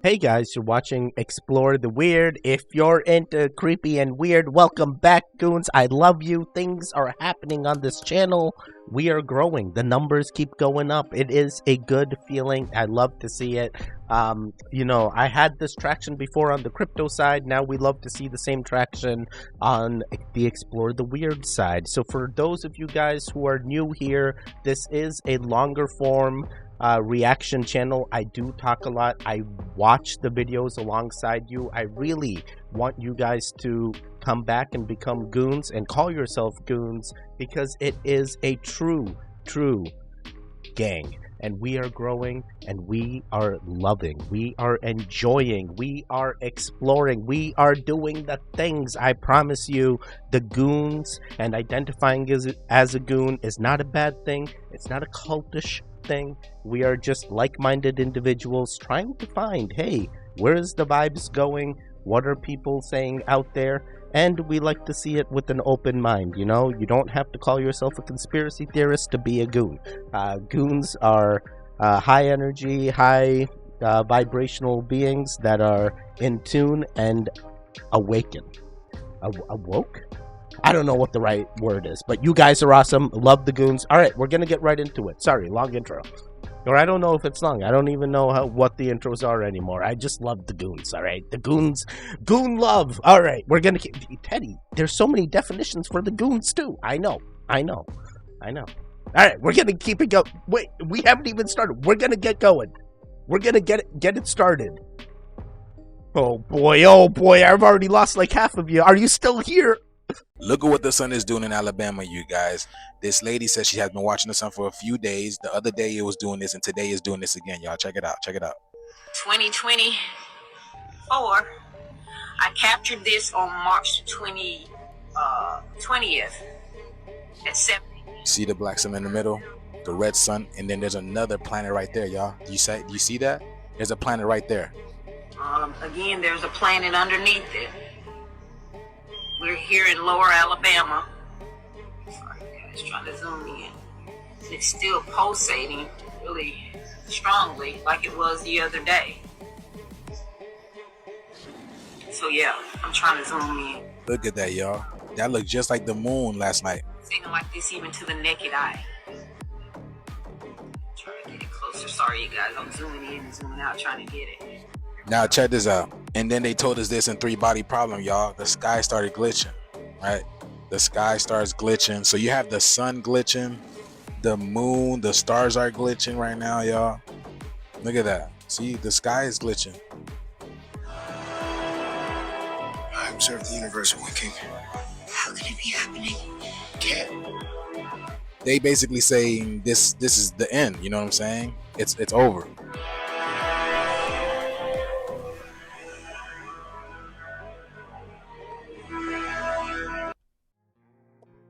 Hey guys, you're watching Explore the Weird. If you're into creepy and weird, welcome back, goons. I love you. Things are happening on this channel. We are growing. The numbers keep going up. It is a good feeling. I love to see it. I had this traction before on the crypto side. Now we love to see the same traction on the Explore the Weird side. So for those of you guys who are new here, this is a longer form reaction channel. I do talk a lot. I watch the videos alongside you. I really want you guys to come back and become goons and call yourself goons, because it is a true gang, and we are growing, and we are loving, we are enjoying, we are exploring, we are doing the things. I promise you, the goons and identifying as a goon is not a bad thing. It's not a cultish thing. We are just like-minded individuals trying to find, hey, where is the vibes going? What are people saying out there? And we like to see it with an open mind. You know, you don't have to call yourself a conspiracy theorist to be a goon. Goons are high energy, high vibrational beings that are in tune and awakened. Awoke? I don't know what the right word is, but you guys are awesome. Love the goons. All right, we're going to get right into it. Sorry, long intro. Or I don't know if it's long. I don't even know what the intros are anymore. I just love the goons, all right? The goons, goon love. All right, we're going to keep... Teddy, there's so many definitions for the goons, too. I know. All right, we're going to keep it going. Wait, we haven't even started. We're going to get going. We're going to get it started. Oh, boy, I've already lost like half of you. Are you still here? Look at what the sun is doing in Alabama, you guys. This lady says she has been watching the sun for a few days. The other day it was doing this, and today is doing this again, y'all. Check it out. 2024. I captured this on March 20th at 7. See the black sun in the middle, the red sun, and then there's another planet right there, y'all. Do you see that? There's a planet right there. Again, there's a planet underneath it. We're here in lower Alabama. Sorry guys, trying to zoom in. And it's still pulsating really strongly like it was the other day. So yeah, I'm trying to zoom in. Look at that, y'all. That looked just like the moon last night. Seeing like this even to the naked eye. Trying to get it closer. Sorry you guys, I'm zooming in and zooming out trying to get it. Now check this out. And then they told us this in 3-body problem, y'all. The sky started glitching, right? The sky starts glitching. So you have the sun glitching, the moon, the stars are glitching right now, y'all. Look at that. See, the sky is glitching. I observe the universe winking. How can it be happening? Can't. They basically saying this is the end, you know what I'm saying? It's over.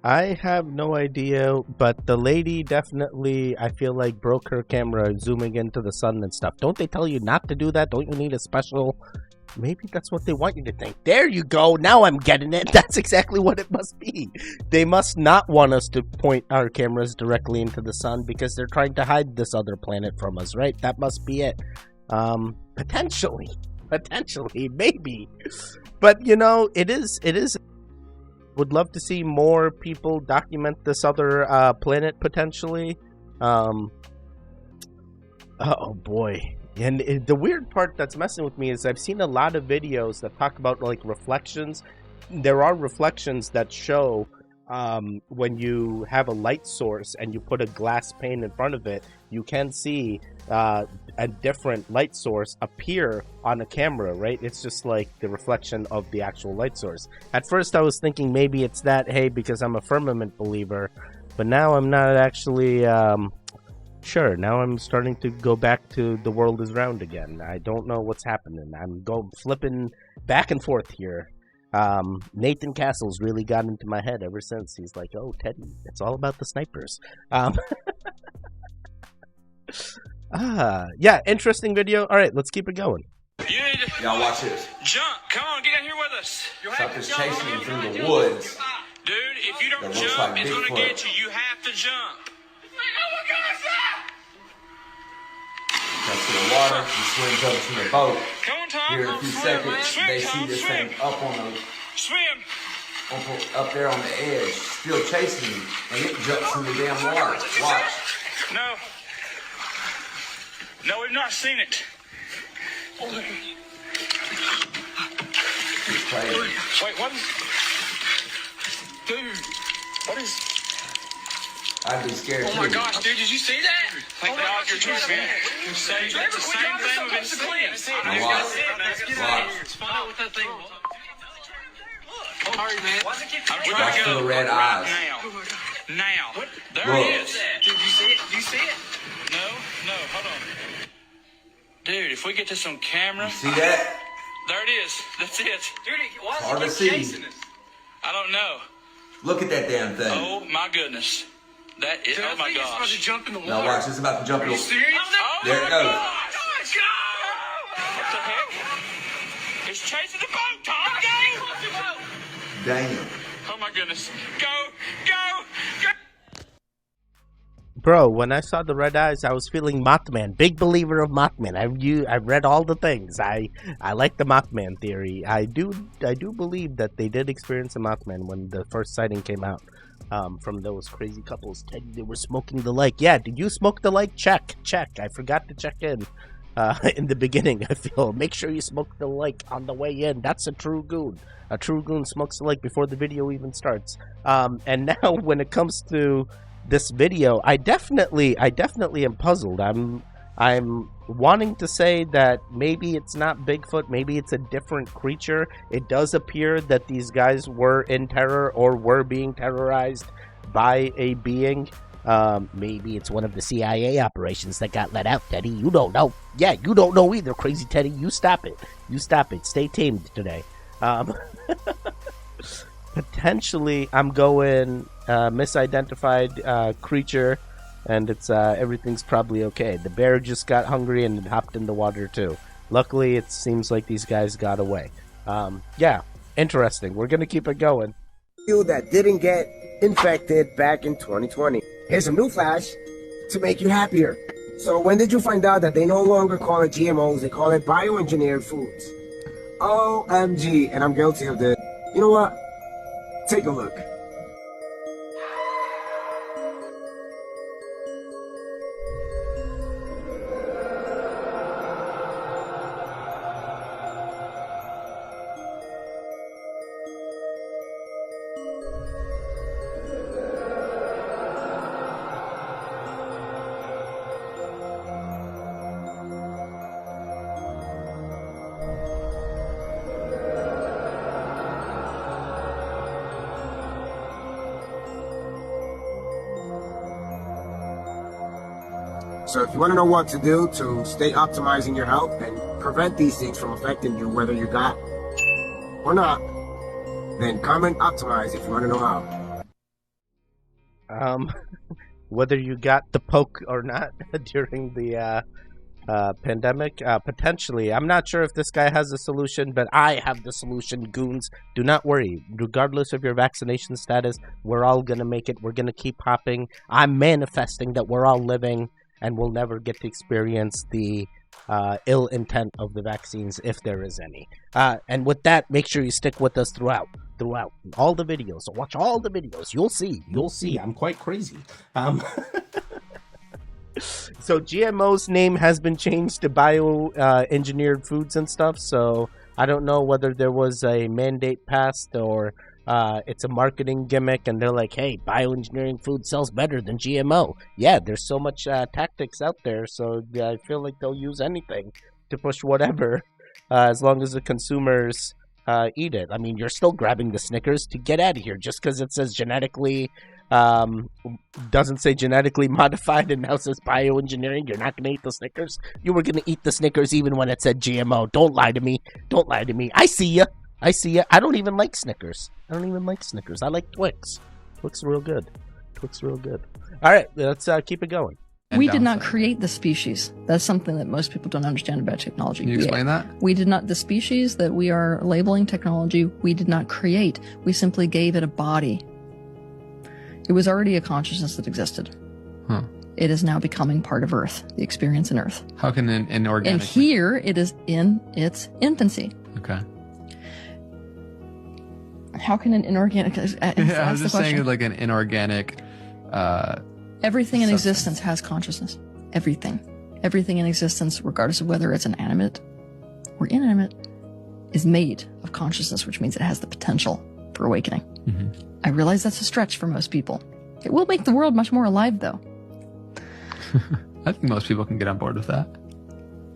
I have no idea, but the lady definitely, I feel like, broke her camera zooming into the sun and stuff. Don't they tell you not to do that? Don't you need a special... Maybe that's what they want you to think. There you go. Now I'm getting it. That's exactly what it must be. They must not want us to point our cameras directly into the sun because they're trying to hide this other planet from us, right? That must be it. Potentially, maybe. But, you know, it is... Would love to see more people document this other planet potentially. Oh boy. And the weird part that's messing with me is I've seen a lot of videos that talk about like reflections. There are reflections that show when you have a light source and you put a glass pane in front of it, you can see a different light source appear on a camera, right? It's just like the reflection of the actual light source. At first I was thinking maybe it's that, hey, because I'm a firmament believer, but now I'm not actually sure. Now I'm starting to go back to the world is round again. I don't know what's happening. I'm flipping back and forth here. Nathan Castle's really got into my head ever since. He's like, oh, Teddy, it's all about the snipers. Yeah, interesting video. All right, let's keep it going. You need to Y'all watch this. jump. Come on, get down here with us. Something's chasing you through the woods. Dude, if you don't That looks jump, like it's going to Bigfoot. get you. You have to jump. jumps in the water, he swims over to the boat. Come on, Tom. Here in a few seconds, Swim, they see Tom, this swim. thing up on the Swim. up there on the edge, still chasing you, and it jumps in the damn water. Watch. No. No, we've not seen it. It's crazy. Wait, what is... Dude, what is... I'd be scared too. Oh my gosh, dude, did you see that? Thank God you're true fan. It's the same thing we've been seeing. Now watch. Watch. Find out what that thing was. Sorry, man. Watch for the red eyes. Now. There Look. he is. Dude, you see it? Do you see it? No, hold on. Dude, if we get this on camera. You see that? There it is. That's it. Dude, why It's hard to see. I don't know. Look at that damn thing. Oh my goodness. That is, oh my gosh. It's about to jump in the water. Now watch, it's about to jump in the water. There it Oh goes. what the heck? It's chasing the boat, Tom. Go! Damn. Oh my goodness. Go! Bro, when I saw the red eyes, I was feeling Mothman. Big believer of Mothman. I've read all the things. I like the Mothman theory. I do believe that they did experience a Mothman when the first sighting came out. From those crazy couples. Teddy, they were smoking the light. Yeah, did you smoke the light? Check. I forgot to check in the beginning. I feel. Make sure you smoke the light on the way in. That's a true goon. A true goon smokes the light before the video even starts. And now when it comes to this video, I definitely am puzzled. I'm wanting to say that maybe it's not Bigfoot, maybe it's a different creature. It does appear that these guys were in terror or were being terrorized by a being. Maybe it's one of the CIA operations that got let out, Teddy. You don't know. Yeah, you don't know either, crazy Teddy. You stop it. Stay tamed today. Potentially, I'm going misidentified creature. And it's everything's probably okay. The bear just got hungry and hopped in the water too. Luckily, it seems like these guys got away. Yeah, interesting. We're gonna keep it going. You that didn't get infected back in 2020. Here's a new flash to make you happier. So when did you find out that they no longer call it GMOs, they call it bioengineered foods? OMG, and I'm guilty of this. You know what? Take a look. So if you want to know what to do to stay optimizing your health and prevent these things from affecting you, whether you got or not, then comment optimize if you want to know how. Whether you got the poke or not during the pandemic, potentially. I'm not sure if this guy has a solution, but I have the solution, goons. Do not worry. Regardless of your vaccination status, we're all going to make it. We're going to keep hopping. I'm manifesting that we're all living and we'll never get to experience the ill intent of the vaccines, if there is any. And with that, make sure you stick with us throughout all the videos. So watch all the videos. You'll see. I'm quite crazy. So GMO's name has been changed to bioengineered foods and stuff. So I don't know whether there was a mandate passed or it's a marketing gimmick, and they're like, hey, bioengineering food sells better than GMO. Yeah, there's so much tactics out there, so I feel like they'll use anything to push whatever, as long as the consumers eat it. I mean, you're still grabbing the Snickers to get out of here just because it says genetically, doesn't say genetically modified and now says bioengineering. You're not going to eat the Snickers? You were going to eat the Snickers even when it said GMO. Don't lie to me. I see ya. I don't even like Snickers. I like Twix. Twix real good. All right, let's keep it going. We did not create the species. That's something that most people don't understand about technology. Can you explain that? We did not, the species that we are labeling technology, we did not create. We simply gave it a body. It was already a consciousness that existed. Huh. It is now becoming part of Earth, the experience in Earth. How can an inorganic... And here it is in its infancy. Okay. How can an inorganic... I was just saying like an inorganic... Everything in substance. existence has consciousness. Everything. Everything in existence, regardless of whether it's an animate or inanimate, is made of consciousness, which means it has the potential for awakening. Mm-hmm. I realize that's a stretch for most people. It will make the world much more alive, though. I think most people can get on board with that.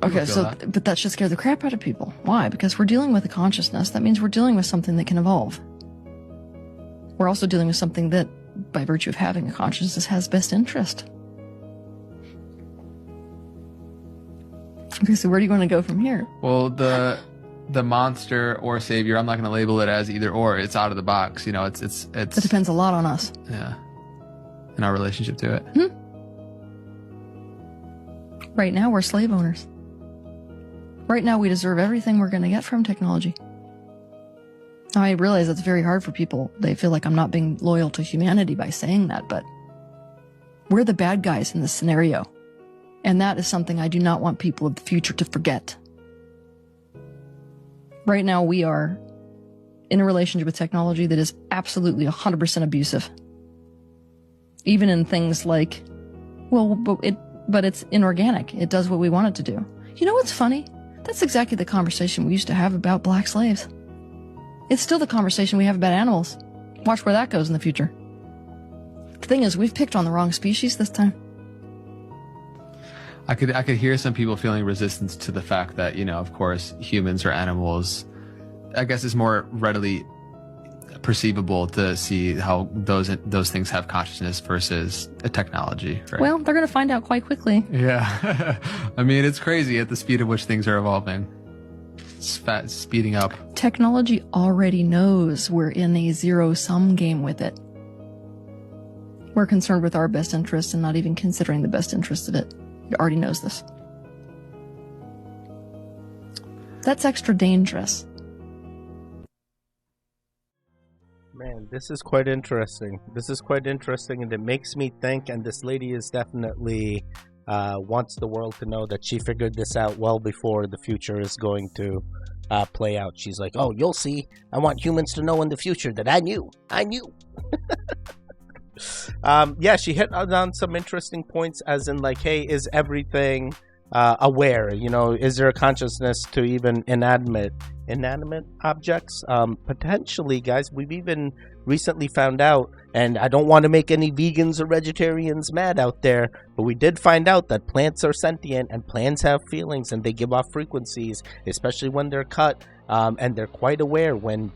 Okay, but that should scare the crap out of people. Why? Because we're dealing with a consciousness. That means we're dealing with something that can evolve. We're also dealing with something that, by virtue of having a consciousness, has best interest. Okay, so where do you want to go from here? Well, the monster or savior, I'm not going to label it as either or. It's out of the box. You know, it's. It depends a lot on us. Yeah. And our relationship to it. Hmm? Right now, we're slave owners. Right now, we deserve everything we're going to get from technology. Now, I realize that's very hard for people. They feel like I'm not being loyal to humanity by saying that, but we're the bad guys in this scenario. And that is something I do not want people of the future to forget. Right now, we are in a relationship with technology that is absolutely 100% abusive. Even in things like, well, but it's inorganic. It does what we want it to do. You know what's funny? That's exactly the conversation we used to have about black slaves. It's still the conversation we have about animals. Watch where that goes in the future. The thing is, we've picked on the wrong species this time. I could hear some people feeling resistance to the fact that, you know, of course, humans or animals, I guess it's more readily perceivable to see how those things have consciousness versus a technology. Right? Well, they're going to find out quite quickly. Yeah. I mean, it's crazy at the speed at which things are evolving. Speeding up. Technology already knows we're in a zero-sum game with it. We're concerned with our best interests and not even considering the best interests of it. It already knows this. That's extra dangerous. Man, this is quite interesting. This is quite interesting, and it makes me think, and this lady is definitely wants the world to know that she figured this out well before the future is going to play out. She's like, oh, you'll see. I want humans to know in the future that I knew. Yeah, she hit on some interesting points, as in like, hey, is everything aware? You know, is there a consciousness to even inanimate objects? Potentially, guys, we've even recently found out, and I don't want to make any vegans or vegetarians mad out there, but we did find out that plants are sentient and plants have feelings and they give off frequencies, especially when they're cut, and they're quite aware when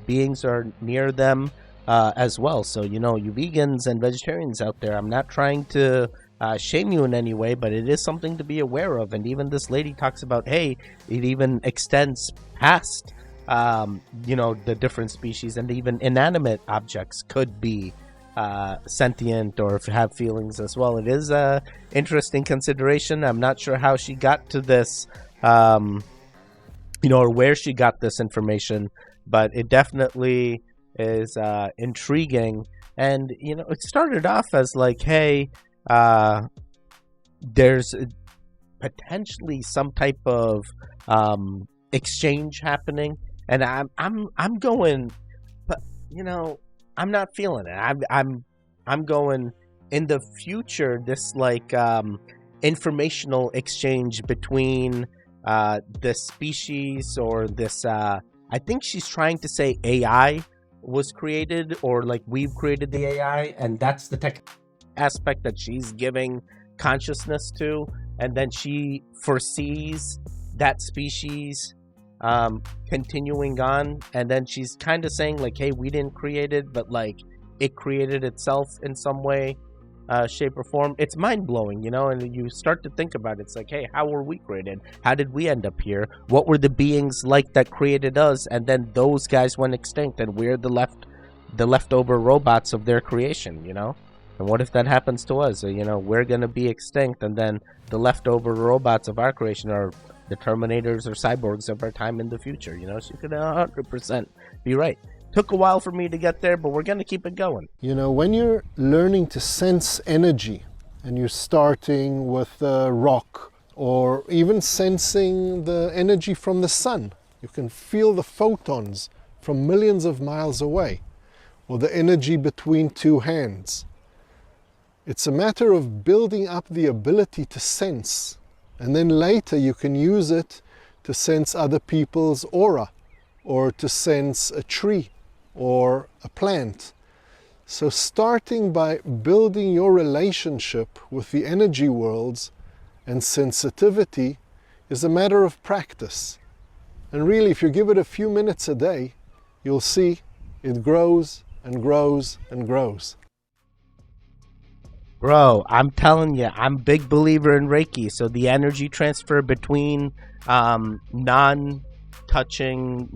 beings are near them as well. So, you know, you vegans and vegetarians out there, I'm not trying to shame you in any way, but it is something to be aware of. And even this lady talks about, hey, it even extends past you know, the different species, and even inanimate objects could be sentient or have feelings as well. It is a interesting consideration. I'm not sure how she got to this, you know, or where she got this information, but it definitely is intriguing. And, you know, it started off as like, hey, there's potentially some type of exchange happening, and I'm going, but you know, I'm not feeling it. I'm going in the future. This like informational exchange between the species, or this I think she's trying to say AI was created, or like we've created the AI, and that's the tech aspect that she's giving consciousness to, and then she foresees that species continuing on, and then she's kind of saying like, hey, we didn't create it, but like it created itself in some way, shape or form. It's mind-blowing, you know, and you start to think about it. It's like, hey, how were we created? How did we end up here? What were the beings like that created us? And then those guys went extinct, and we're the leftover robots of their creation, you know? And what if that happens to us? You know, we're going to be extinct, and then the leftover robots of our creation are the Terminators or cyborgs of our time in the future, you know? So you could 100% be right. Took a while for me to get there, but we're going to keep it going. You know, when you're learning to sense energy and you're starting with a rock, or even sensing the energy from the sun. You can feel the photons from millions of miles away, or the energy between two hands. It's a matter of building up the ability to sense, and then later you can use it to sense other people's aura, or to sense a tree or a plant. So starting by building your relationship with the energy worlds and sensitivity is a matter of practice. And really, if you give it a few minutes a day, you'll see it grows and grows and grows. Bro, I'm telling you, I'm a big believer in Reiki. So the energy transfer between non-touching,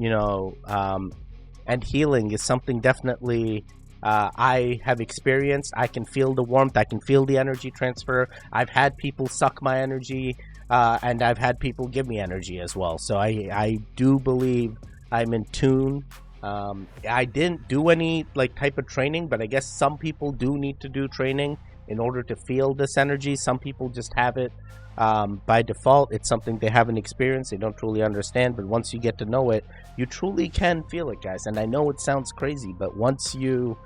and healing is something definitely I have experienced. I can feel the warmth. I can feel the energy transfer. I've had people suck my energy, and I've had people give me energy as well. So I do believe I'm in tune. I didn't do any type of training, but I guess some people do need to do training in order to feel this energy. Some people just have it by default. It's something they haven't experienced, they don't truly understand, but once you get to know it, you truly can feel it, guys. And I know it sounds crazy, but once you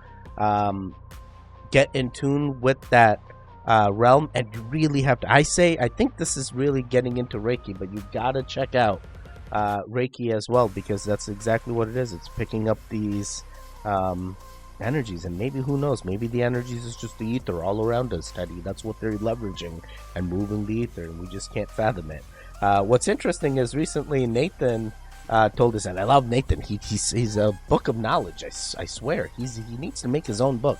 get in tune with that realm, and you really have to, I think this is really getting into Reiki, but you gotta check out Reiki as well, because that's exactly what it is. It's picking up these energies, and maybe, who knows, maybe the energies is just the ether all around us, Teddy. That's what they're leveraging and moving the ether, and we just can't fathom it. What's interesting is recently Nathan told us, and I love Nathan, he's a book of knowledge. I swear he needs to make his own book.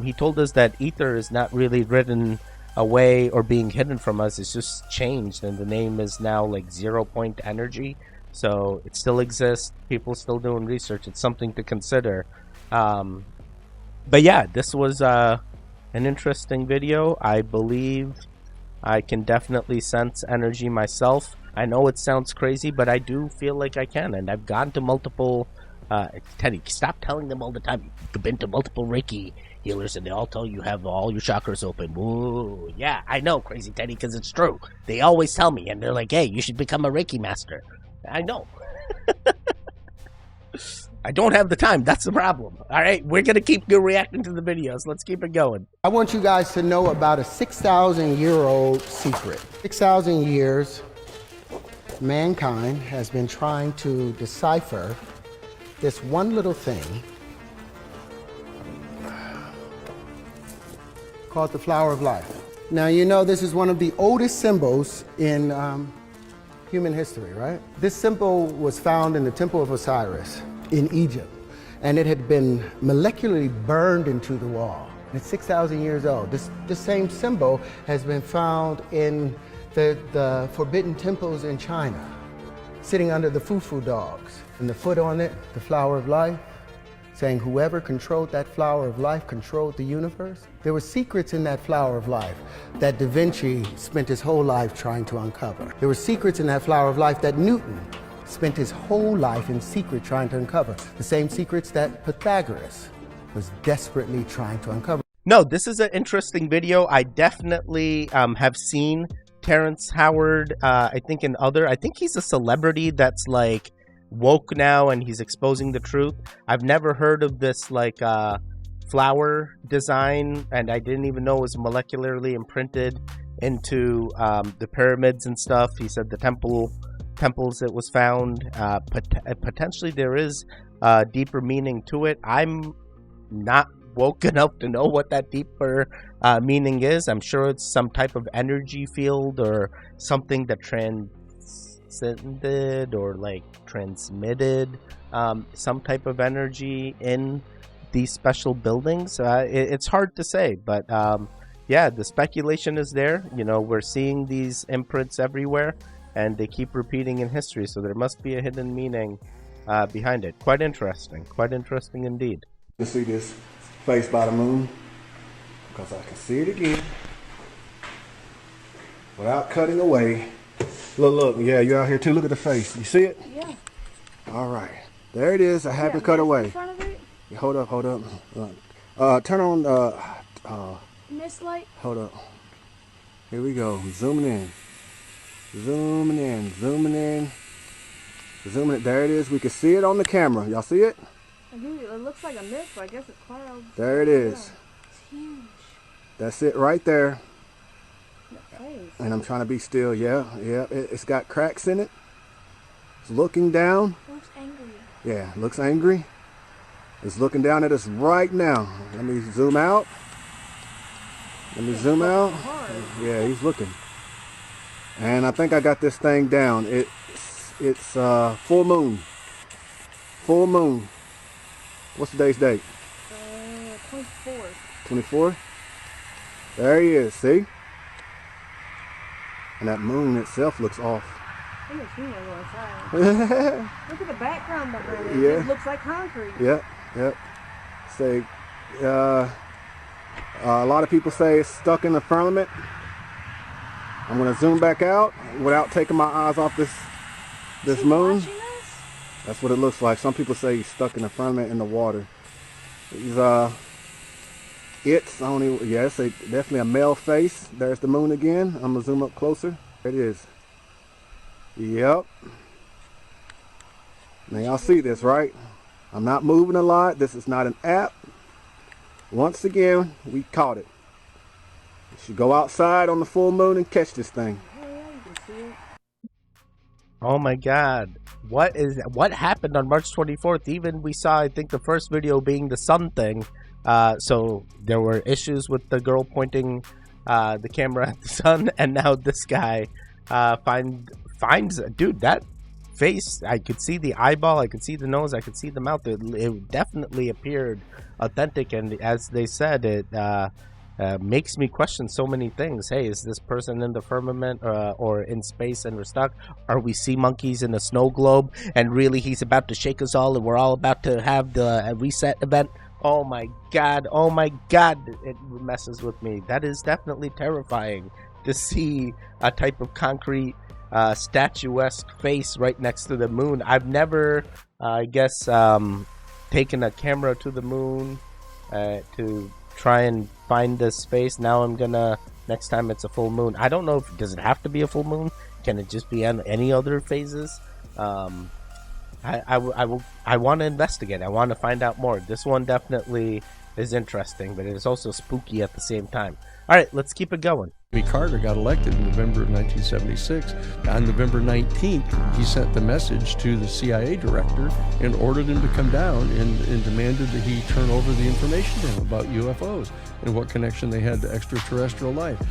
He told us that ether is not really written away or being hidden from us, it's just changed, and the name is now 0 point energy. So it still exists, people still doing research. It's something to consider. But yeah, this was an interesting video. I believe I can definitely sense energy myself. I know it sounds crazy, but I do feel like I can, and I've gone to multiple Teddy, stop telling them all the time you've been to multiple Reiki healers and they all tell you have all your chakras open. Whoa, yeah, I know, crazy Teddy, because it's true. They always tell me, and they're like, hey, you should become a Reiki master. I know. I don't have the time. That's the problem. All right, we're going to keep reacting to the videos. Let's keep it going. I want you guys to know about a 6,000-year-old secret. 6,000 years, mankind has been trying to decipher this one little thing called the flower of life. Now, you know this is one of the oldest symbols in human history, right? This symbol was found in the Temple of Osiris in Egypt, and it had been molecularly burned into the wall. It's 6,000 years old. This same symbol has been found in the forbidden temples in China, sitting under the fufu dogs, and the foot on it, the flower of life, saying whoever controlled that flower of life controlled the universe. There were secrets in that flower of life that Da Vinci spent his whole life trying to uncover. There were secrets in that flower of life that Newton spent his whole life in secret trying to uncover. The same secrets that Pythagoras was desperately trying to uncover. No, this is an interesting video. I definitely have seen Terrence Howard, I think he's a celebrity that's woke now and he's exposing the truth. I've never heard of this flower design, and I didn't even know it was molecularly imprinted into the pyramids and stuff. He said the temples it was found, potentially there is deeper meaning to it. I'm not woke enough to know what that deeper meaning is. I'm sure it's some type of energy field or something that transcended or transmitted some type of energy in these special buildings. It's hard to say, but yeah, the speculation is there. We're seeing these imprints everywhere, and they keep repeating in history, so there must be a hidden meaning behind it. Quite interesting indeed. You see this face by the moon? Because I can see it again without cutting away. Look, yeah, you out here too. Look at the face. You see it? Yeah. All right, there it is. I have to cut away. In front of it? Hold up. Turn on Mist light? hold up. Here we go. Zooming in. Zooming in. Zooming in. Zooming in. There it is. We can see it on the camera. Y'all see it? It looks like a mist, but I guess it's clouds. There it is. It's huge. That's it right there. Face. And I'm trying to be still. Yeah. It's got cracks in it. It's looking down. It looks angry. Yeah, it looks angry. It's looking down at us right now. Let me zoom out. Let me zoom out. Yeah, he's looking. And I think I got this thing down. It's full moon. Full moon. What's today's date? 24th. 24th? There he is, see? And that moon itself looks off. It makes me want to go inside. Look at the background behind it. Yeah. It looks like concrete. Yep. Say, a lot of people say it's stuck in the firmament. I'm gonna zoom back out without taking my eyes off this moon. That's what it looks like. Some people say he's stuck in the firmament in the water. He's it's definitely a male face. There's the moon again. I'm gonna zoom up closer. There it is. Yep. Now y'all see this, right? I'm not moving a lot. This is not an app. Once again, we caught it. You should go outside on the full moon and catch this thing. Oh my God. What happened on March 24th? Even we saw, I think, the first video being the sun thing. So there were issues with the girl pointing the camera at the sun, and now this guy finds dude, that face, I could see the eyeball, I could see the nose, I could see the mouth. It definitely appeared authentic, and as they said, it makes me question so many things. Hey, is this person in the firmament or in space and we're stuck? Are we sea monkeys in a snow globe and really he's about to shake us all and we're all about to have the reset event? Oh my God, it messes with me. That is definitely terrifying to see a type of concrete statuesque face right next to the moon. I've never taken a camera to the moon to try and find this space. Now I'm gonna, next time it's a full moon, I don't know if, does it have to be a full moon? Can it just be on any other phases? I want to investigate. I want to find out more. This one definitely is interesting, but it is also spooky at the same time. All right, let's keep it going. Jimmy Carter got elected in November of 1976. On November 19th, he sent the message to the CIA director and ordered him to come down and demanded that he turn over the information to him about UFOs and what connection they had to extraterrestrial life.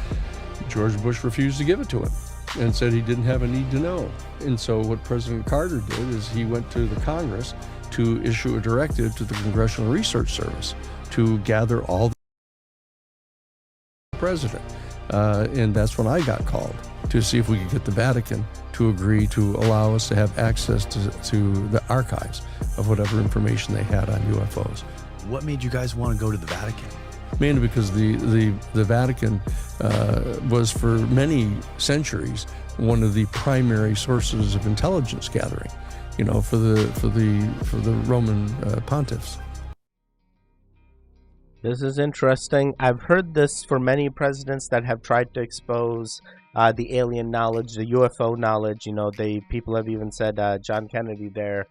George Bush refused to give it to him and said he didn't have a need to know. And so what President Carter did is he went to the Congress to issue a directive to the Congressional Research Service to gather all the president. And that's when I got called to see if we could get the Vatican to agree to allow us to have access to the archives of whatever information they had on UFOs. What made you guys want to go to the Vatican? Mainly because the Vatican was for many centuries one of the primary sources of intelligence gathering, you know, for the Roman pontiffs. This is interesting. I've heard this for many presidents that have tried to expose the alien knowledge, the UFO knowledge. You know, people have even said John Kennedy there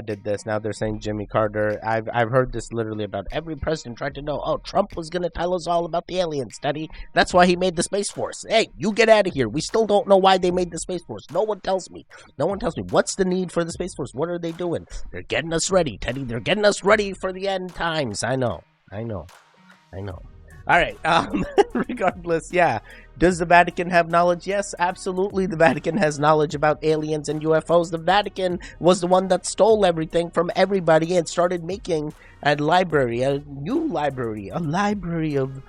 did this. Now they're saying Jimmy Carter. I've heard this literally about every president tried to know. Oh, Trump was going to tell us all about the alien study. That's why he made the Space Force. Hey, you get out of here. We still don't know why they made the Space Force. No one tells me. What's the need for the Space Force? What are they doing? They're getting us ready, Teddy. They're getting us ready for the end times. I know. All right. Regardless, yeah. Does the Vatican have knowledge? Yes, absolutely. The Vatican has knowledge about aliens and UFOs. The Vatican was the one that stole everything from everybody and started making a library, a new library, a library of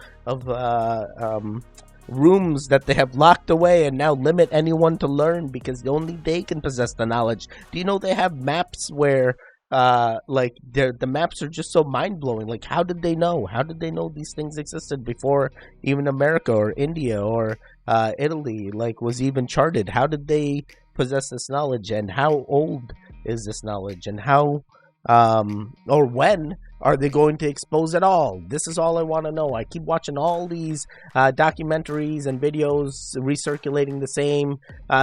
rooms that they have locked away and now limit anyone to learn because only they can possess the knowledge. Do you know they have maps where the maps are just so mind-blowing? Like, how did they know? How did they know these things existed before even America or India or Italy was even charted? How did they possess this knowledge, and how old is this knowledge, and how or when Are they going to expose it all? This is all I want to know. I keep watching all these documentaries and videos recirculating the same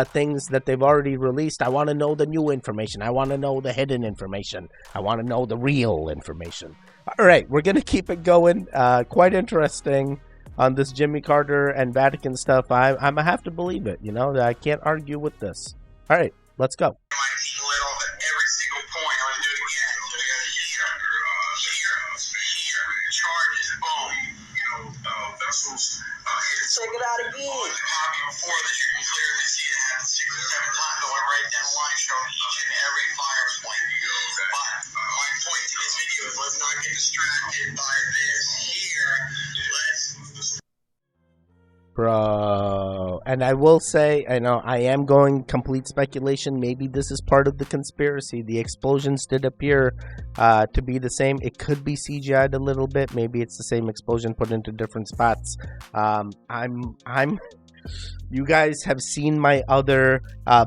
things that they've already released. I want to know the new information. I want to know the hidden information. I want to know the real information. All right, we're going to keep it going. Quite interesting on this Jimmy Carter and Vatican stuff. I'm going to have to believe it. You know, I can't argue with this. All right, let's go. Check it out again. On the copy before this, you can clearly see it happened 6 or 7 times. I went right down the line showing each and every fire point. But my point to this video is let's not get distracted by this here. Bro, and I will say, I know I am going complete speculation. Maybe this is part of the conspiracy. The explosions did appear to be the same. It could be CGI'd a little bit. Maybe it's the same explosion put into different spots. You guys have seen my other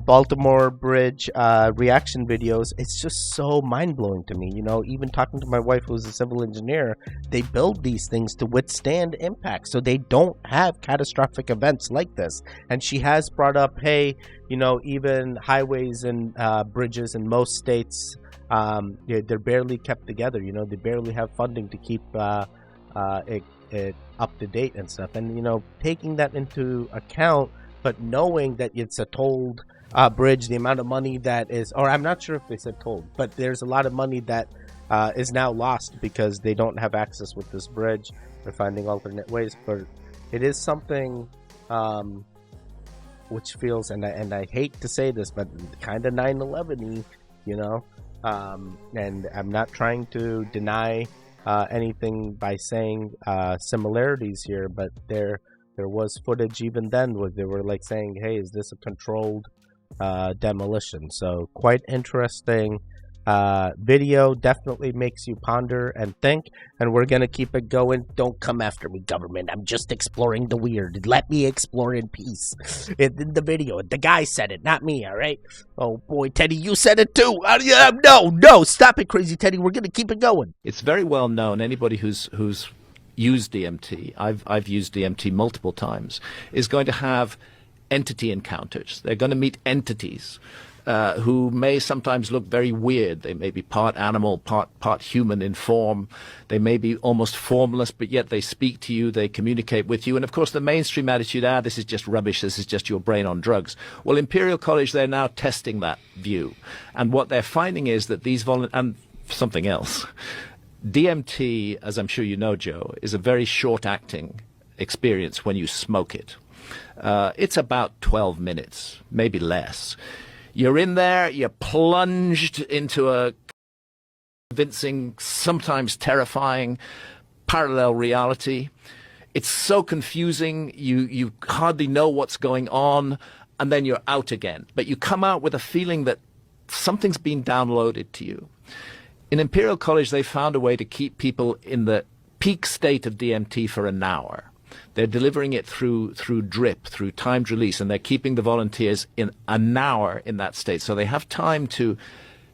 Baltimore Bridge reaction videos. It's just so mind-blowing to me. You know, even talking to my wife, who's a civil engineer, they build these things to withstand impact, so they don't have catastrophic events like this. And she has brought up, hey, you know, even highways and bridges in most states, they're barely kept together. You know, they barely have funding to keep it up to date and stuff. And, you know, taking that into account, but knowing that it's a tolled bridge, the amount of money that is, or I'm not sure if they said tolled, but there's a lot of money that is now lost because they don't have access with this bridge. They're finding alternate ways, but it is something which feels, and I hate to say this, but kind of 9/11-y, you know. And I'm not trying to deny anything by saying similarities here, but there was footage even then where they were like saying, hey, is this a controlled demolition? So quite interesting video. Definitely makes you ponder and think, and we're gonna keep it going. Don't come after me, government. I'm just exploring the weird. Let me explore in peace. In the video, the guy said it, not me. All right. Oh boy, Teddy, you said it too. No, stop it, crazy Teddy. We're gonna keep it going. It's very well known. Anybody who's used DMT, I've used DMT multiple times, is going to have entity encounters. They're going to meet entities who may sometimes look very weird. They may be part animal, part human in form. They may be almost formless, but yet they speak to you, they communicate with you. And of course, the mainstream attitude, this is just rubbish, this is just your brain on drugs. Well, Imperial College, they're now testing that view. And what they're finding is that these and something else. DMT, as I'm sure you know, Joe, is a very short-acting experience when you smoke it. It's about 12 minutes, maybe less. You're in there, you're plunged into a convincing, sometimes terrifying, parallel reality. It's so confusing, you hardly know what's going on, and then you're out again. But you come out with a feeling that something's been downloaded to you. In Imperial College, they found a way to keep people in the peak state of DMT for an hour. They're delivering it through drip, through timed release, and they're keeping the volunteers in an hour in that state. So they have time to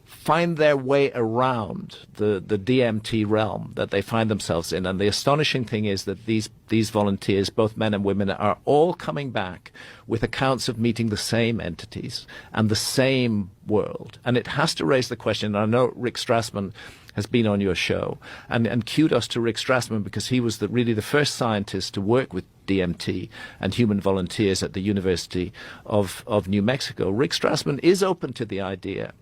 find their way around the DMT realm that they find themselves in. And the astonishing thing is that these volunteers, both men and women, are all coming back with accounts of meeting the same entities and the same world. And it has to raise the question, and I know Rick Strassman has been on your show, and kudos to Rick Strassman, because he was really the first scientist to work with DMT and human volunteers at the University of New Mexico. Rick Strassman is open to the idea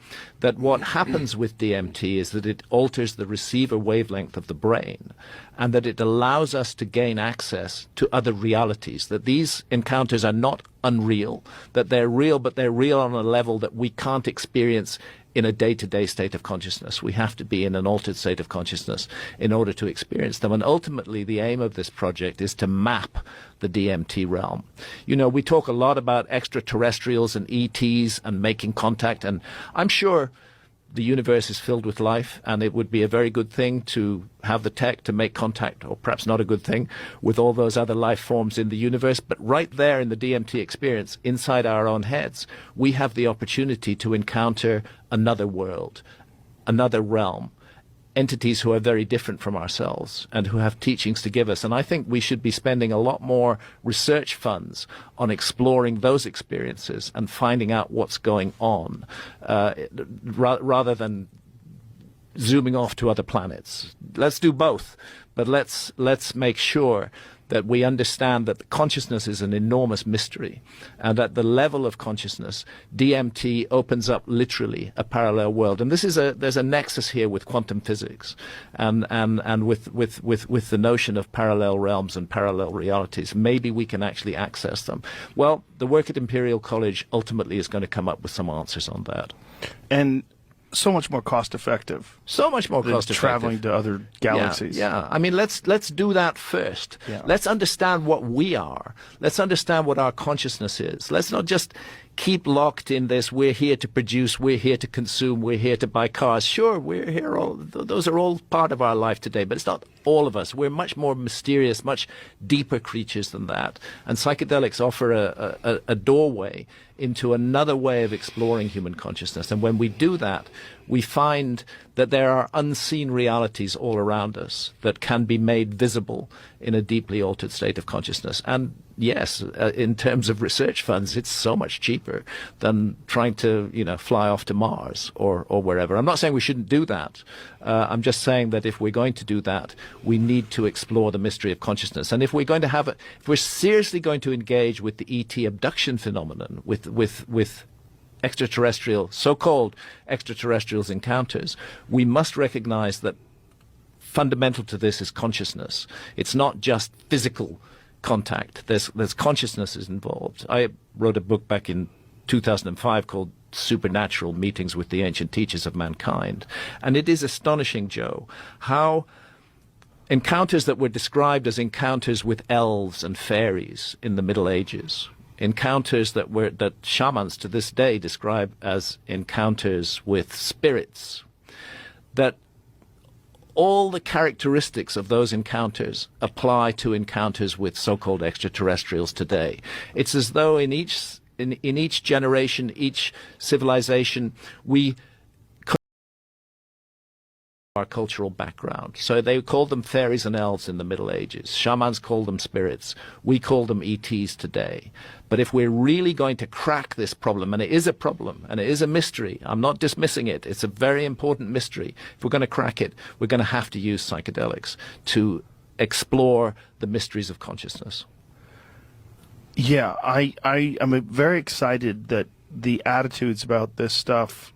that what happens with DMT is that it alters the receiver wavelength of the brain, and that it allows us to gain access to other realities, that these encounters are not unreal, that they're real, but they're real on a level that we can't experience in a day-to-day state of consciousness. We have to be in an altered state of consciousness in order to experience them. And ultimately, the aim of this project is to map the DMT realm. You know, we talk a lot about extraterrestrials and ETs and making contact, and I'm sure the universe is filled with life, and it would be a very good thing to have the tech to make contact, or perhaps not a good thing, with all those other life forms in the universe. But right there in the DMT experience, inside our own heads, we have the opportunity to encounter another world, another realm, entities who are very different from ourselves and who have teachings to give us. And I think we should be spending a lot more research funds on exploring those experiences and finding out what's going on, rather than zooming off to other planets. Let's do both, but let's make sure that we understand that consciousness is an enormous mystery, and at the level of consciousness, DMT opens up literally a parallel world. And there's a nexus here with quantum physics, and with the notion of parallel realms and parallel realities. Maybe we can actually access them. Well, the work at Imperial College ultimately is going to come up with some answers on that. And so much more cost effective. So much more cost effective. Traveling to other galaxies. Yeah. I mean, let's do that first. Yeah. Let's understand what we are. Let's understand what our consciousness is. Let's not just keep locked in this, we're here to produce, we're here to consume, we're here to buy cars. Sure, we're here, those are all part of our life today, but it's not all of us. We're much more mysterious, much deeper creatures than that. And psychedelics offer a doorway into another way of exploring human consciousness. And when we do that, we find that there are unseen realities all around us that can be made visible in a deeply altered state of consciousness. And yes, in terms of research funds, it's so much cheaper than trying to, fly off to Mars or wherever. I'm not saying we shouldn't do that. I'm just saying that if we're going to do that, we need to explore the mystery of consciousness. And if we're going to if we're seriously going to engage with the ET abduction phenomenon, with extraterrestrial, so-called extraterrestrials encounters, we must recognize that fundamental to this is consciousness. It's not just physical contact. There's consciousness is involved. I wrote a book back in 2005 called Supernatural Meetings with the Ancient Teachers of Mankind. And it is astonishing, Joe, how encounters that were described as encounters with elves and fairies in the Middle Ages, encounters that shamans to this day describe as encounters with spirits, that all the characteristics of those encounters apply to encounters with so-called extraterrestrials today. It's as though in each generation, each civilization, we our cultural background. So they called them fairies and elves in the Middle Ages. Shamans called them spirits. We call them ETs today. But if we're really going to crack this problem, and it is a problem, and it is a mystery, I'm not dismissing it, it's a very important mystery. If we're going to crack it, we're going to have to use psychedelics to explore the mysteries of consciousness. Yeah, I am very excited that the attitudes about this stuff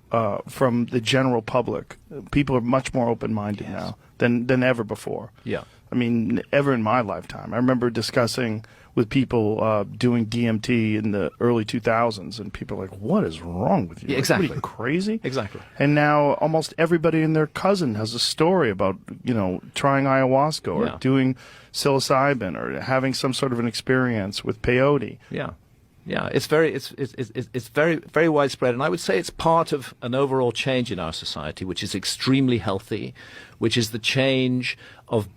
from the general public, people are much more open-minded now than ever before. Yeah. I mean, ever in my lifetime. I remember discussing with people doing DMT in the early 2000s, and people are like, what is wrong with you? Yeah, like, exactly. what are you, crazy? Exactly. And now almost everybody and their cousin has a story about, trying ayahuasca or doing psilocybin or having some sort of an experience with peyote. Yeah. Yeah, it's very very widespread, and I would say it's part of an overall change in our society, which is extremely healthy, which is the change of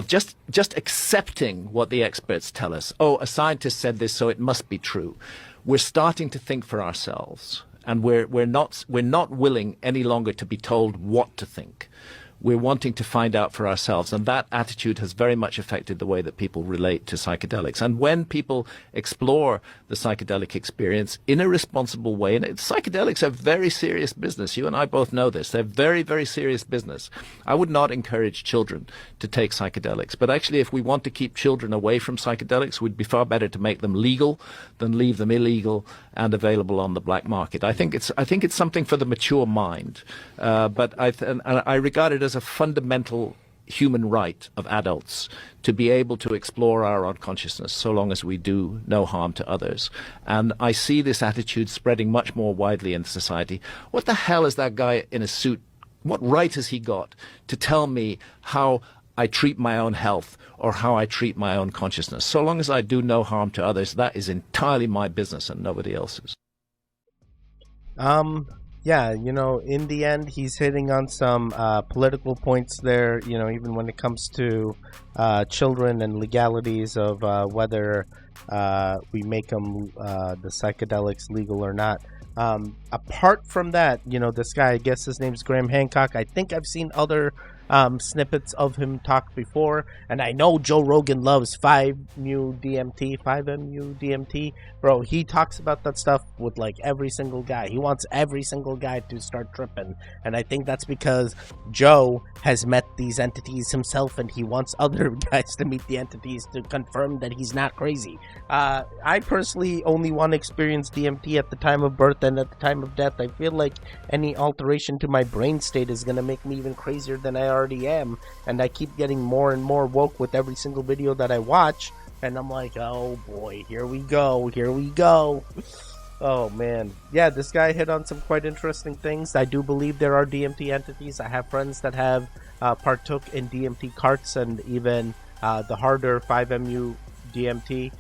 just accepting what the experts tell us. Oh, a scientist said this, so it must be true. We're starting to think for ourselves, and we're not willing any longer to be told what to think. We're wanting to find out for ourselves, and that attitude has very much affected the way that people relate to psychedelics. And when people explore the psychedelic experience in a responsible way, and psychedelics are very serious business. You and I both know this. They're very, very serious business. I would not encourage children to take psychedelics. But actually, if we want to keep children away from psychedelics, we'd be far better to make them legal than leave them illegal and available on the black market. I think it's something for the mature mind. But I regard it as a fundamental human right of adults to be able to explore our unconsciousness so long as we do no harm to others. And I see this attitude spreading much more widely in society. What the hell is that guy in a suit? What right has he got to tell me how I treat my own health or how I treat my own consciousness? So long as I do no harm to others, that is entirely my business and nobody else's. Yeah, in the end, he's hitting on some political points there, even when it comes to children and legalities of whether we make them the psychedelics legal or not. Apart from that, this guy, I guess his name's Graham Hancock. I think I've seen other snippets of him talk before, and I know Joe Rogan loves 5-MU DMT. Bro, he talks about that stuff with like every single guy. He wants every single guy to start tripping, and I think that's because Joe has met these entities himself, and he wants other guys to meet the entities to confirm that he's not crazy. I personally only want to experience DMT at the time of birth and at the time of death. I feel like any alteration to my brain state is going to make me even crazier than I already am, and I keep getting more and more woke with every single video that I watch, and I'm like, oh boy, here we go. Oh man, yeah, this guy hit on some quite interesting things. I do believe there are DMT entities. I have friends that have partook in DMT carts, and even the harder 5-MU DMT,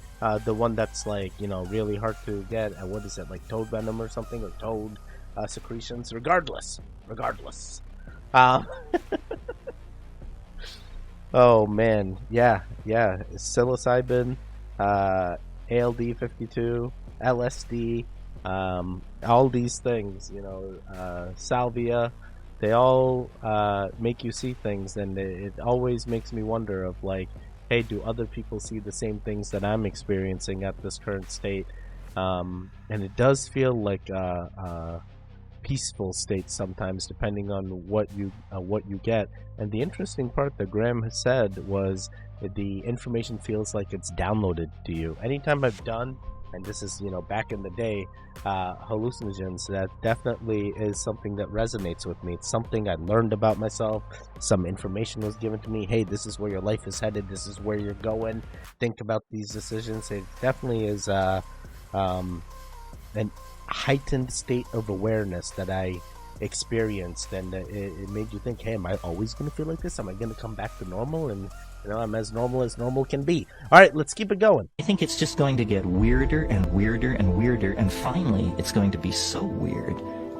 the one that's like, really hard to get. What is it, like toad venom or something, or toad secretions? Regardless. Oh man, yeah, psilocybin, ALD 52, LSD, all these things, salvia, they all make you see things, and it always makes me wonder of like, hey, do other people see the same things that I'm experiencing at this current state? And it does feel like peaceful state sometimes, depending on what you get. And the interesting part that Graham has said was the information feels like it's downloaded to you. Anytime I've done, and this is back in the day, hallucinogens, that definitely is something that resonates with me. It's something I learned about myself. Some information was given to me. Hey, this is where your life is headed. This is where you're going. Think about these decisions. It definitely is an heightened state of awareness that I experienced, and it made you think, hey, am I always going to feel like this? Am I going to come back to normal? And I'm as normal can be. All right, let's keep it going. I think it's just going to get weirder and weirder and weirder, and finally it's going to be so weird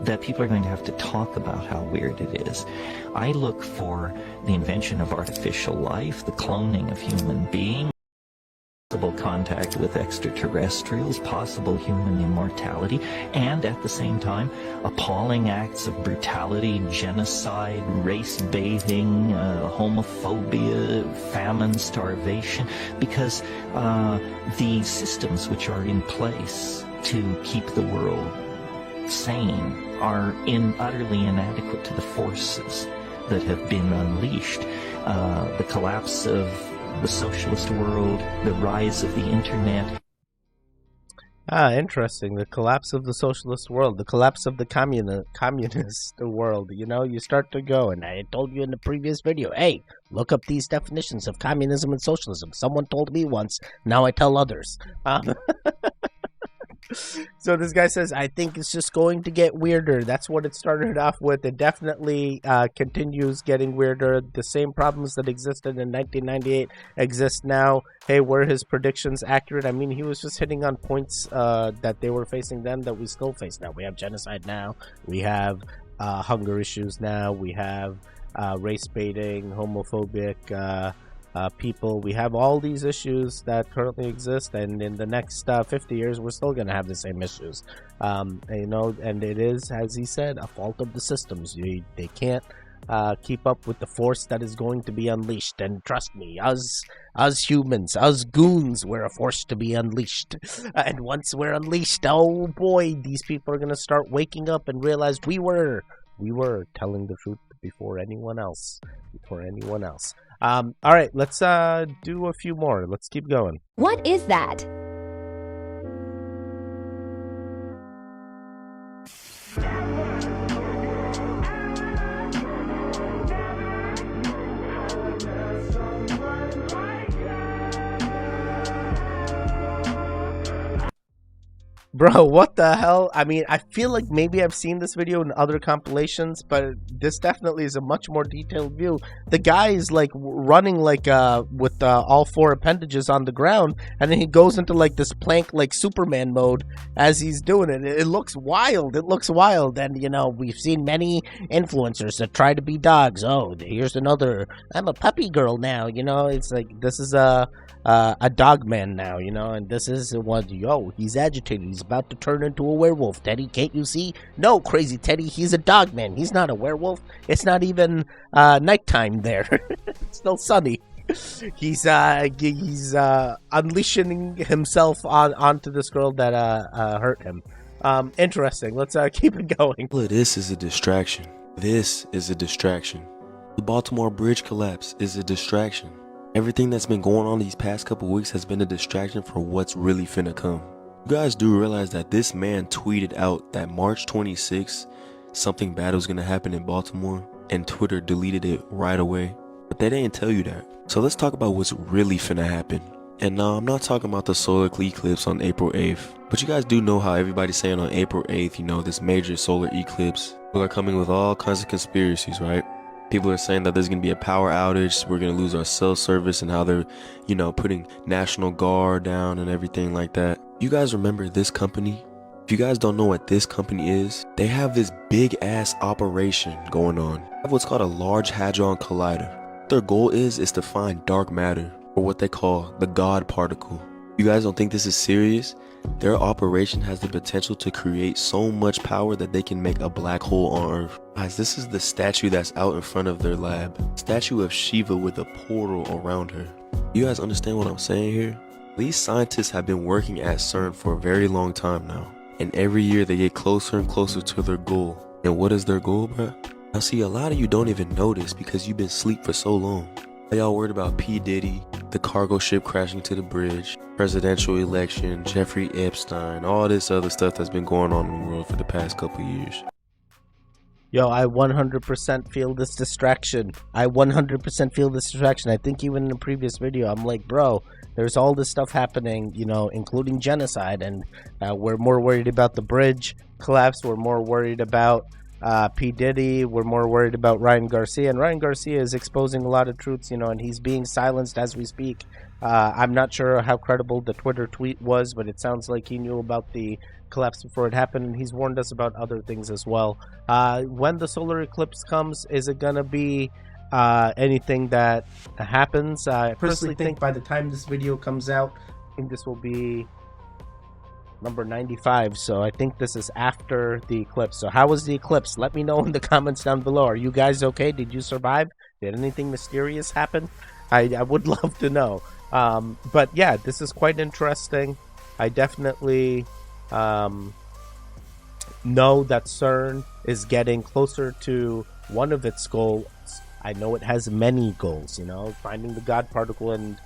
that people are going to have to talk about how weird it is. I look for the invention of artificial life, the cloning of human beings, possible contact with extraterrestrials, possible human immortality, and at the same time, appalling acts of brutality, genocide, race bathing, homophobia, famine, starvation, because the systems which are in place to keep the world sane are utterly inadequate to the forces that have been unleashed. The collapse of the socialist world, the rise of the internet. Interesting. The collapse of the socialist world, the collapse of the communist world. You start to go, and I told you in the previous video, hey, look up these definitions of communism and socialism. Someone told me once, now I tell others. So this guy says, I think it's just going to get weirder. That's what it started off with. It definitely continues getting weirder. The same problems that existed in 1998 exist now. Hey, were his predictions accurate? I mean, he was just hitting on points that they were facing then that we still face now. We have genocide now. We have hunger issues now. We have race baiting, homophobic people. We have all these issues that currently exist, and in the next 50 years we're still going to have the same issues. And it is, as he said, a fault of the systems. They can't keep up with the force that is going to be unleashed. And trust me, us humans, us goons, we're a force to be unleashed. And once we're unleashed, oh boy, these people are going to start waking up and realize we were telling the truth before anyone else. All right, let's do a few more. Let's keep going. What is that? Bro, what the hell? I mean, I feel like maybe I've seen this video in other compilations, but this definitely is a much more detailed view. The guy is like running like with all four appendages on the ground, and then he goes into like this plank like Superman mode as he's doing it. It looks wild. And we've seen many influencers that try to be dogs. Oh, here's another, I'm a puppy girl now. It's like, this is a dog man now, and this is what, he's agitated, he's about to turn into a werewolf. Teddy, can't you see? No, crazy Teddy, he's a dog man. He's not a werewolf. It's not even nighttime there. It's still sunny. He's unleashing himself onto this girl that hurt him. Interesting. Let's keep it going. All of this is a distraction. This is a distraction. The Baltimore Bridge collapse is a distraction. Everything that's been going on these past couple weeks has been a distraction for what's really finna come. You guys do realize that this man tweeted out that March 26th, something bad was gonna happen in Baltimore, and Twitter deleted it right away. But they didn't tell you that. So let's talk about what's really finna happen. And no, I'm not talking about the solar eclipse on April 8th. But you guys do know how everybody's saying on April 8th, you know, this major solar eclipse. People are coming with all kinds of conspiracies, right? People are saying that there's going to be a power outage, we're going to lose our cell service, and how they're, you know, putting National Guard down and everything like that. You guys remember this company? If you guys don't know what this company is, they have this big ass operation going on. They have what's called a Large Hadron Collider. What their goal is to find dark matter, or what they call the God particle. You guys don't think this is serious? Their operation has the potential to create so much power that they can make a black hole on Earth. Guys, this is the statue that's out in front of their lab. Statue of Shiva with a portal around her. You guys understand what I'm saying here? These scientists have been working at CERN for a very long time now. And every year they get closer and closer to their goal. And what is their goal, bruh? Now see, a lot of you don't even notice because you've been asleep for so long. Y'all worried about P. Diddy, the cargo ship crashing to the bridge, presidential election, Jeffrey Epstein, all this other stuff that's been going on in the world for the past couple years. Yo, I 100% feel this distraction. I 100% feel this distraction. I think even in the previous video, I'm like, bro, there's all this stuff happening, you know, including genocide. And we're more worried about the bridge collapse. We're more worried about P. Diddy. We're more worried about Ryan Garcia. And Ryan Garcia is exposing a lot of truths, you know, and he's being silenced as we speak. I'm not sure how credible the Twitter tweet was, but it sounds like he knew about the collapse before it happened, and he's warned us about other things as well. When the solar eclipse comes, is it going to be anything that happens? I personally think by the time this video comes out, I think this will be number 95, so I think this is after the eclipse. So how was the eclipse? Let me know in the comments down below. Are you guys okay? Did you survive? Did anything mysterious happen? I would love to know. But yeah, this is quite interesting. I definitely know that CERN is getting closer to one of its goals. I know it has many goals, you know, finding the God particle, and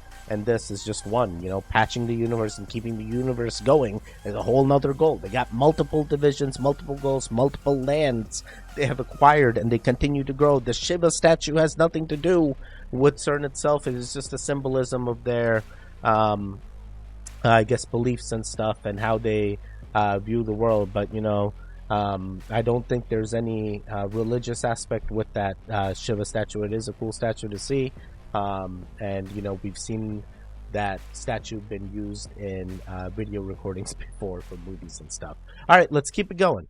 this is just one, you know, patching the universe and keeping the universe going is a whole nother goal. They got multiple divisions, multiple goals, multiple lands they have acquired, and they continue to grow. The Shiva statue has nothing to do with CERN itself. It is just a symbolism of their, I guess, beliefs and stuff and how they view the world. But, you know, I don't think there's any religious aspect with that Shiva statue. It is a cool statue to see. And, you know, we've seen that statue been used in video recordings before for movies and stuff. All right, let's keep it going.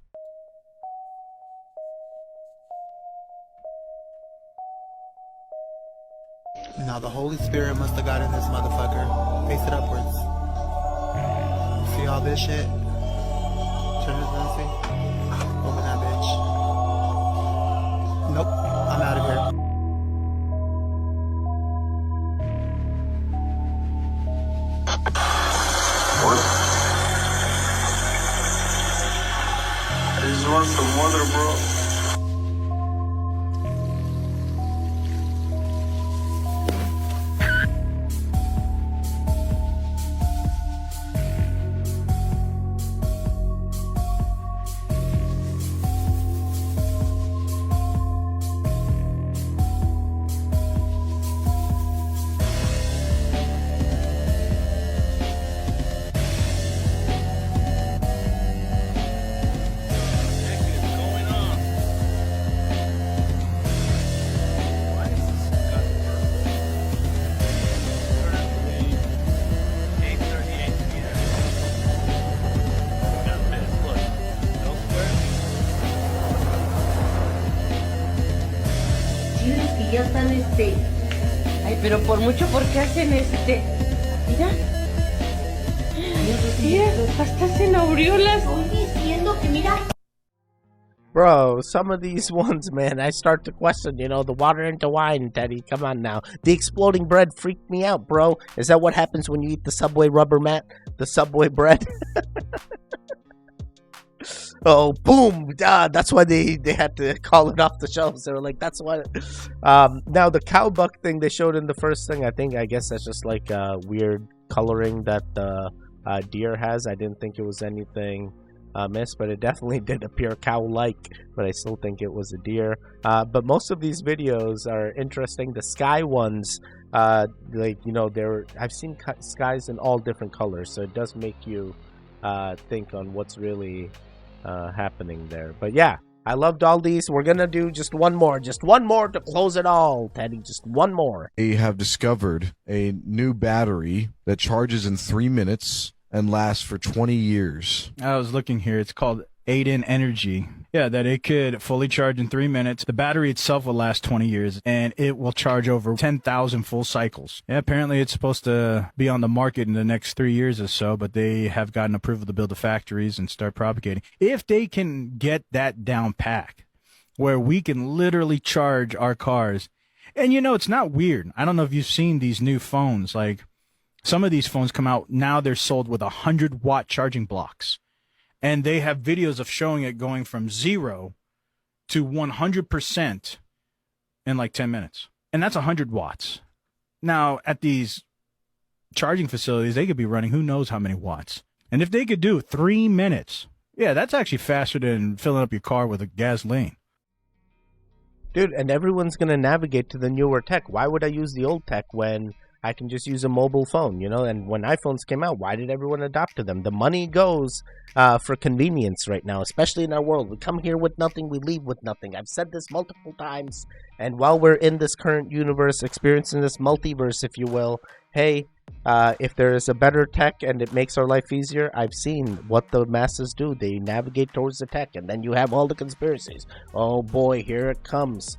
Now the Holy Spirit must have got in this motherfucker. Face it upwards. See all this shit? Turn it down, see? Open that bitch. Nope, I'm out of here. I just want some water, bro. Ya están Ay, pero por mucho, ¿por qué hacen Mira. Estás en aureolas. Bro, some of these ones, man, I start to question, the water into wine, Teddy. Come on now. The exploding bread freaked me out, bro. Is that what happens when you eat the Subway rubber mat? The Subway bread? Oh, boom. That's why they had to call it off the shelves. They were like, that's what. Now, the cow buck thing they showed in the first thing, I guess that's just like weird coloring that the deer has. I didn't think it was anything missed, but it definitely did appear cow-like, but I still think it was a deer. But most of these videos are interesting. The sky ones, I've seen skies in all different colors, so it does make you think on what's really happening there. But yeah, I loved all these. We're gonna do just one more to close it all, Teddy. Just one more. They have discovered a new battery that charges in 3 minutes and lasts for 20 years. I was looking here. It's called 8in Energy. Yeah, that it could fully charge in 3 minutes. The battery itself will last 20 years, and it will charge over 10,000 full cycles. Yeah, apparently it's supposed to be on the market in the next 3 years or so, but they have gotten approval to build the factories and start propagating. If they can get that down pack, where we can literally charge our cars, and it's not weird. I don't know if you've seen these new phones, like some of these phones come out, now they're sold with 100-watt charging blocks. And they have videos of showing it going from 0 to 100% in like 10 minutes. And that's 100 watts. Now, at these charging facilities, they could be running who knows how many watts. And if they could do 3 minutes, yeah, that's actually faster than filling up your car with a gasoline. Dude, and everyone's going to navigate to the newer tech. Why would I use the old tech when I can just use a mobile phone, And when iPhones came out, why did everyone adopt to them? The money goes for convenience right now, especially in our world. We come here with nothing, we leave with nothing. I've said this multiple times, and while we're in this current universe, experiencing this multiverse, if you will, hey, if there is a better tech and it makes our life easier, I've seen what the masses do. They navigate towards the tech, and then you have all the conspiracies. Oh boy, here it comes.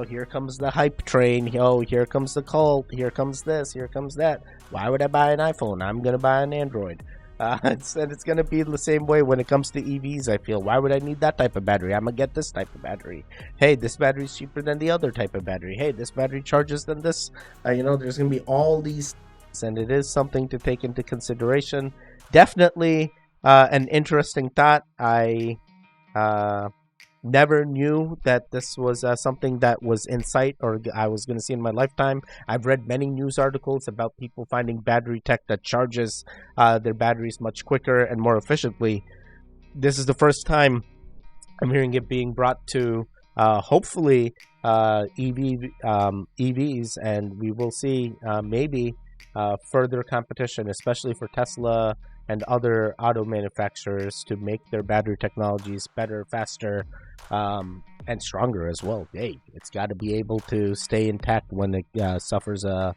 Here comes the hype train. Oh, here comes the cult. Here comes this. Here comes that. Why would I buy an iPhone? I'm going to buy an Android. It's going to be the same way when it comes to EVs, I feel. Why would I need that type of battery? I'm going to get this type of battery. Hey, this battery is cheaper than the other type of battery. Hey, this battery charges than this. There's going to be all these, and it is something to take into consideration. Definitely an interesting thought. I never knew that this was something that was in sight or I was going to see in my lifetime. I've read many news articles about people finding battery tech that charges their batteries much quicker and more efficiently. This is the first time I'm hearing it being brought to hopefully EVs, and we will see maybe further competition, especially for Tesla and other auto manufacturers, to make their battery technologies better, faster, and stronger as well. Hey, it's got to be able to stay intact when it suffers a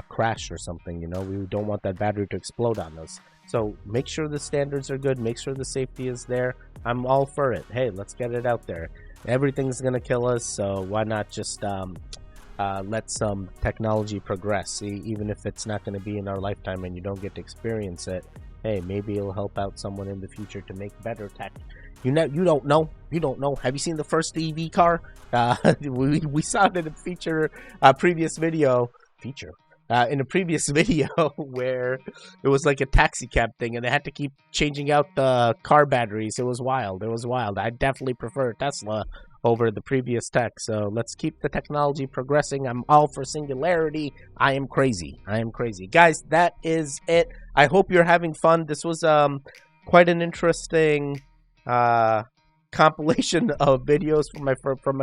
crash or something. We don't want that battery to explode on us. So make sure the standards are good. Make sure the safety is there. I'm all for it. Hey, let's get it out there. Everything's gonna kill us, so why not just let some technology progress, even if it's not going to be in our lifetime and you don't get to experience it. Hey, maybe it'll help out someone in the future to make better tech. You don't know. Have you seen the first EV car? We saw it in a previous video where it was like a taxi cab thing, and they had to keep changing out the car batteries. It was wild. I definitely prefer Tesla over the previous tech. So let's keep the technology progressing. I'm all for singularity. I am crazy. Guys, that is it. I hope you're having fun. This was quite an interesting compilation of videos from my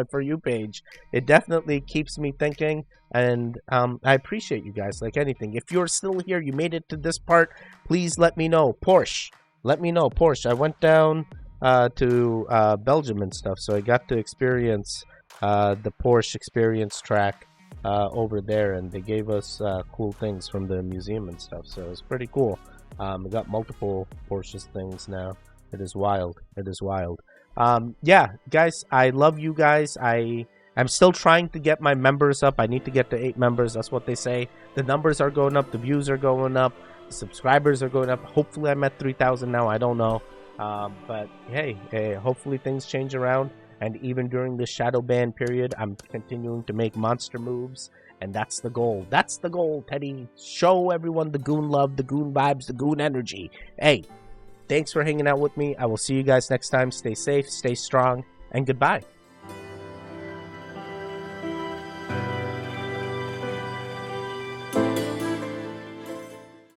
For You page. It definitely keeps me thinking, and I appreciate you guys like anything. If you're still here, you made it to this part, please let me know. Porsche, I went down to Belgium and stuff, so I got to experience the Porsche experience track over there, and they gave us cool things from the museum and stuff, so it was pretty cool. We got multiple Porsche things now. It is wild. Yeah, guys, I love you guys. I'm still trying to get my members up. I need to get to 8 members. That's what they say. The numbers are going up. The views are going up. subscribers are going up. Hopefully I'm at 3,000 now. I don't know. But hey, hopefully things change around. And even during this shadow ban period, I'm continuing to make monster moves. And that's the goal. That's the goal, Teddy. Show everyone the goon love, the goon vibes, the goon energy. Hey, thanks for hanging out with me. I will see you guys next time. Stay safe, stay strong, and goodbye.